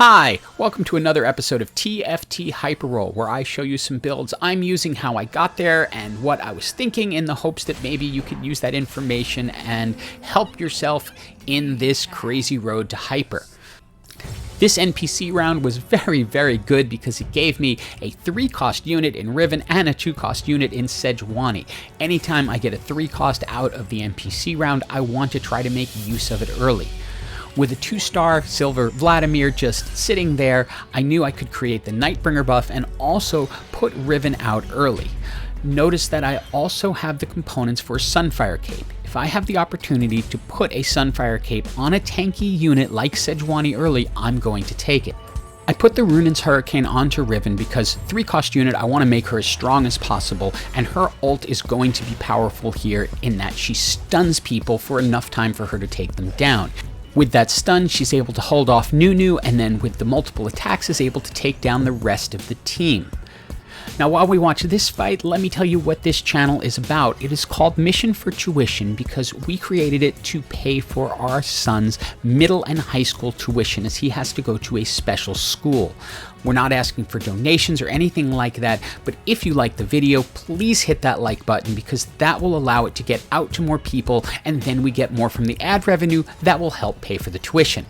Hi, welcome to another episode of TFT Hyper Roll, where I show you some builds I'm using, how I got there, and what I was thinking, in the hopes that maybe you could use that information and help yourself in this crazy road to hyper. This NPC round was very good because it gave me a 3-cost unit in Riven and a 2-cost unit in Sejuani. Anytime I get a 3-cost out of the NPC round, I want to try to make use of it early. With a 2-star Silver Vladimir just sitting there, I knew I could create the Nightbringer buff and also put Riven out early. Notice that I also have the components for Sunfire Cape. If I have the opportunity to put a Sunfire Cape on a tanky unit like Sejuani early, I'm going to take it. I put the Runaan's Hurricane onto Riven because 3-cost unit, I want to make her as strong as possible, and her ult is going to be powerful here in that she stuns people for enough time for her to take them down. With that stun, she's able to hold off Nunu, and then with the multiple attacks is able to take down the rest of the team. Now while we watch this fight, let me tell you what this channel is about. It is called Mission4Tution because we created it to pay for our son's middle and high school tuition, as he has to go to a special school. We're not asking for donations or anything like that, but if you like the video, please hit that like button because that will allow it to get out to more people, and then we get more from the ad revenue that will help pay for the tuition.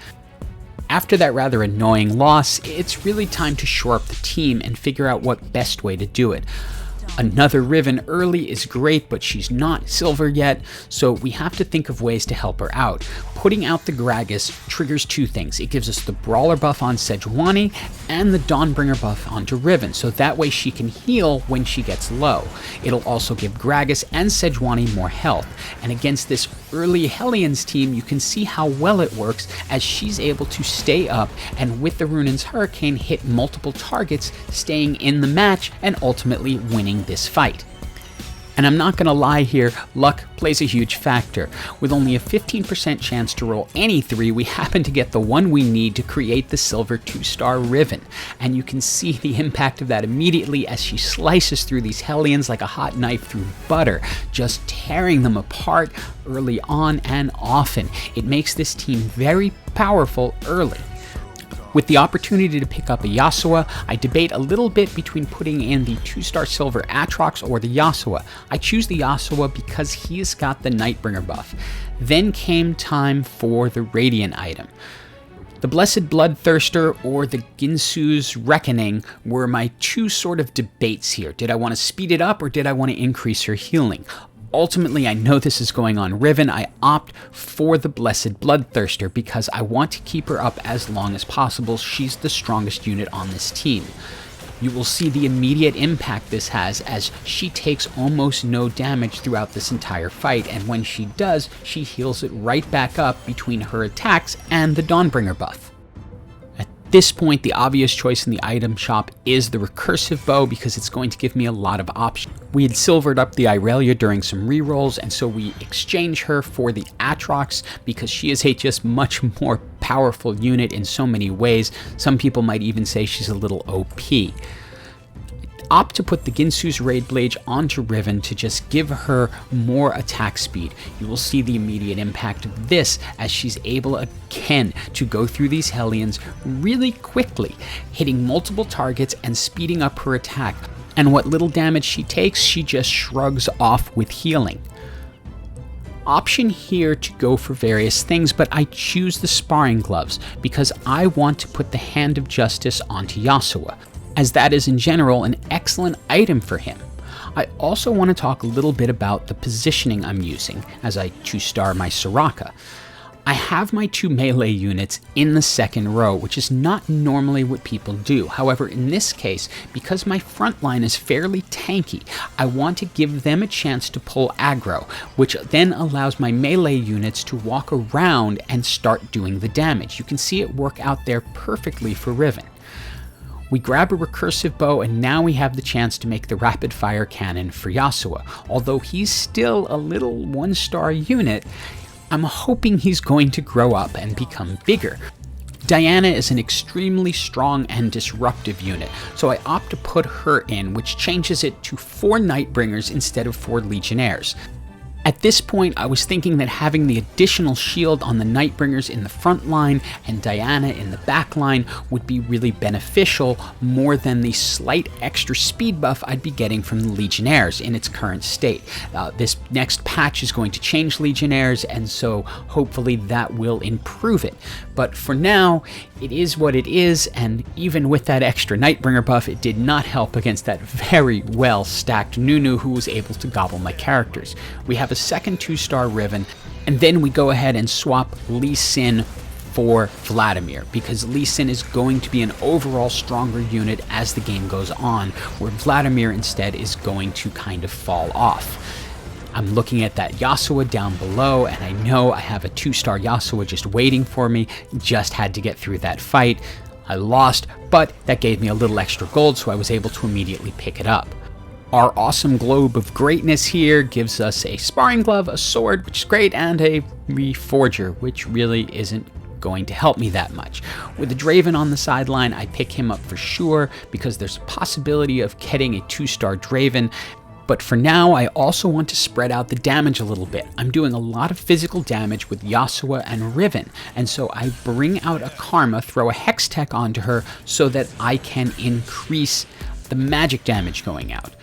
After that rather annoying loss, it's really time to shore up the team and figure out what best way to do it. Another Riven early is great, but she's not silver yet, so we have to think of ways to help her out. Putting out the Gragas triggers 2 things. It gives us the Brawler buff on Sejuani and the Dawnbringer buff onto Riven, so that way she can heal when she gets low. It'll also give Gragas and Sejuani more health, and against this early Hellions team, you can see how well it works as she's able to stay up and with the Runaan's Hurricane hit multiple targets, staying in the match and ultimately winning this fight. And I'm not gonna lie here, luck plays a huge factor. With only a 15% chance to roll any 3, we happen to get the one we need to create the silver 2-star Riven. And you can see the impact of that immediately as she slices through these Hellions like a hot knife through butter, just tearing them apart early on and often. It makes this team very powerful early. With the opportunity to pick up a Yasuo, I debate a little bit between putting in the 2-star silver Aatrox or the Yasuo. I choose the Yasuo because he's got the Nightbringer buff. Then came time for the Radiant item. The Blessed Bloodthirster or the Ginsu's Reckoning were my 2 sort of debates here. Did I want to speed it up or did I want to increase her healing? Ultimately, I know this is going on Riven. I opt for the Blessed Bloodthirster because I want to keep her up as long as possible. She's the strongest unit on this team. You will see the immediate impact this has as she takes almost no damage throughout this entire fight, and when she does, she heals it right back up between her attacks and the Dawnbringer buff. At this point, the obvious choice in the item shop is the recursive bow because it's going to give me a lot of options. We had silvered up the Irelia during some rerolls, and so we exchange her for the Aatrox because she is a just much more powerful unit in so many ways. Some people might even say she's a little OP. Opt to put the Ginsu's Raid Blade onto Riven to just give her more attack speed. You will see the immediate impact of this as she's able again to go through these Hellions really quickly, hitting multiple targets and speeding up her attack. And what little damage she takes, she just shrugs off with healing. Option here to go for various things, but I choose the Sparring Gloves because I want to put the Hand of Justice onto Yasuo, as that is in general an excellent item for him. I also want to talk a little bit about the positioning I'm using as I 2-star my Soraka. I have my 2 melee units in the 2nd row, which is not normally what people do. However, in this case, because my front line is fairly tanky, I want to give them a chance to pull aggro, which then allows my melee units to walk around and start doing the damage. You can see it work out there perfectly for Riven. We grab a recursive bow, and now we have the chance to make the rapid fire cannon for Yasuo. Although he's still a little 1-star unit, I'm hoping he's going to grow up and become bigger. Diana is an extremely strong and disruptive unit, so I opt to put her in, which changes it to 4 Nightbringers instead of 4 Legionnaires. At this point, I was thinking that having the additional shield on the Nightbringers in the front line and Diana in the back line would be really beneficial, more than the slight extra speed buff I'd be getting from the Legionnaires in its current state. This next patch is going to change Legionnaires, and so hopefully that will improve it. But for now, it is what it is, and even with that extra Nightbringer buff, it did not help against that very well stacked Nunu who was able to gobble my characters. We have a second 2-star Riven, and then we go ahead and swap Lee Sin for Vladimir, because Lee Sin is going to be an overall stronger unit as the game goes on, where Vladimir instead is going to kind of fall off. I'm looking at that Yasuo down below, and I know I have a 2-star Yasuo just waiting for me. Just had to get through that fight. I lost, but that gave me a little extra gold, so I was able to immediately pick it up. Our awesome globe of greatness here gives us a sparring glove, a sword, which is great, and a reforger, which really isn't going to help me that much. With the Draven on the sideline, I pick him up for sure, because there's a possibility of getting a 2-star Draven. But for now, I also want to spread out the damage a little bit. I'm doing a lot of physical damage with Yasuo and Riven, and so I bring out a Karma, throw a Hex Tech onto her so that I can increase the magic damage going out.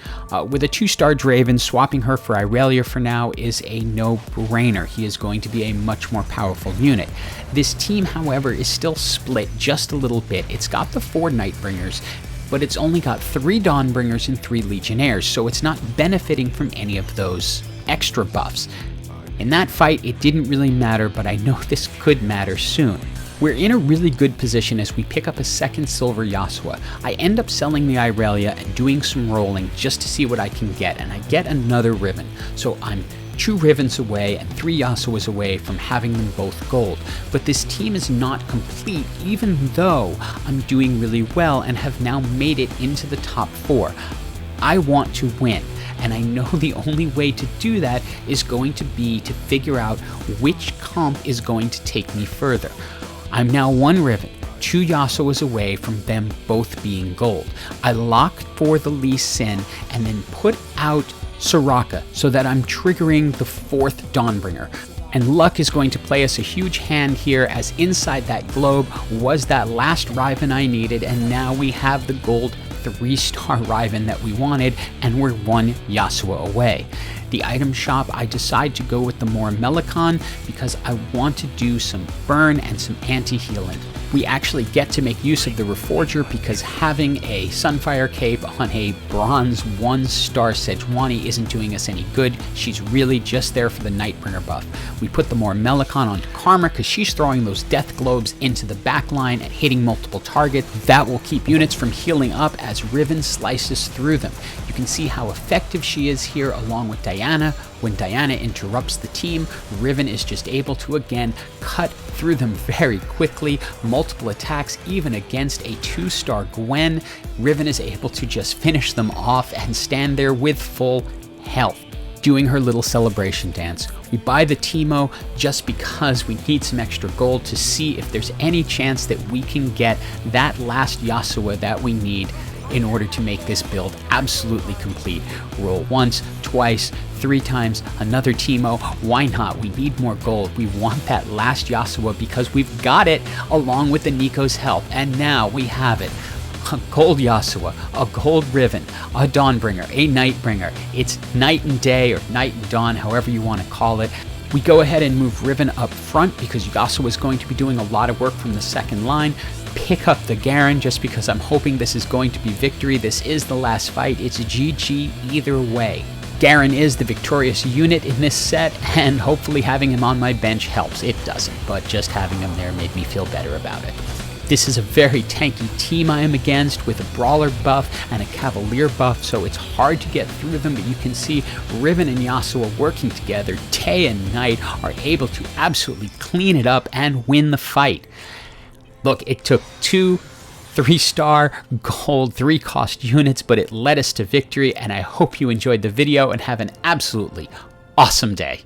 With a 2-star Draven, swapping her for Irelia for now is a no-brainer. He is going to be a much more powerful unit. This team, however, is still split just a little bit. It's got the 4 Nightbringers, but it's only got 3 Dawnbringers and 3 Legionnaires, so it's not benefiting from any of those extra buffs. In that fight, it didn't really matter, but I know this could matter soon. We're in a really good position as we pick up a second silver Yasuo. I end up selling the Irelia and doing some rolling just to see what I can get, and I get another Riven. So I'm 2 Rivens away and 3 Yasuos away from having them both gold. But this team is not complete, even though I'm doing really well and have now made it into the top 4. I want to win, and I know the only way to do that is going to be to figure out which comp is going to take me further. I'm now 1 Riven, 2 Yasuos away from them both being gold. I locked for the Lee Sin and then put out Soraka so that I'm triggering the 4th Dawnbringer. And luck is going to play us a huge hand here, as inside that globe was that last Riven I needed, and now we have the gold 3-star Riven that we wanted, and we're 1 Yasuo away. The item shop, I decide to go with the more Melicon because I want to do some burn and some anti-healing. We actually get to make use of the Reforger because having a Sunfire Cape on a bronze 1-star Sejuani isn't doing us any good. She's really just there for the Nightbringer buff. We put the more Melicon onto Karma because she's throwing those death globes into the back line and hitting multiple targets. That will keep units from healing up as Riven slices through them. You can see how effective she is here along with Diana. When Diana interrupts the team, Riven is just able to again cut through them very quickly. Multiple attacks, even against a 2-star Gwen, Riven is able to just finish them off and stand there with full health, doing her little celebration dance. We buy the Teemo just because we need some extra gold to see if there's any chance that we can get that last Yasuo that we need in order to make this build absolutely complete. Roll once, twice, 3 times, another Teemo. Why not? We need more gold. We want that last Yasuo because we've got it along with the Nico's help, and now we have it. A gold Yasuo, a gold Riven, a Dawnbringer, a Nightbringer. It's night and day, or night and dawn, however you want to call it. We go ahead and move Riven up front because Yasuo is going to be doing a lot of work from the second line. Pick up the Garen just because I'm hoping this is going to be victory. This is the last fight. It's GG either way. Garen is the victorious unit in this set, and hopefully having him on my bench helps. It doesn't, but just having him there made me feel better about it. This is a very tanky team I am against with a Brawler buff and a Cavalier buff, so it's hard to get through them, but you can see Riven and Yasuo working together day and night are able to absolutely clean it up and win the fight. Look, it took 2 3-star gold 3-cost units, but it led us to victory, and I hope you enjoyed the video and have an absolutely awesome day.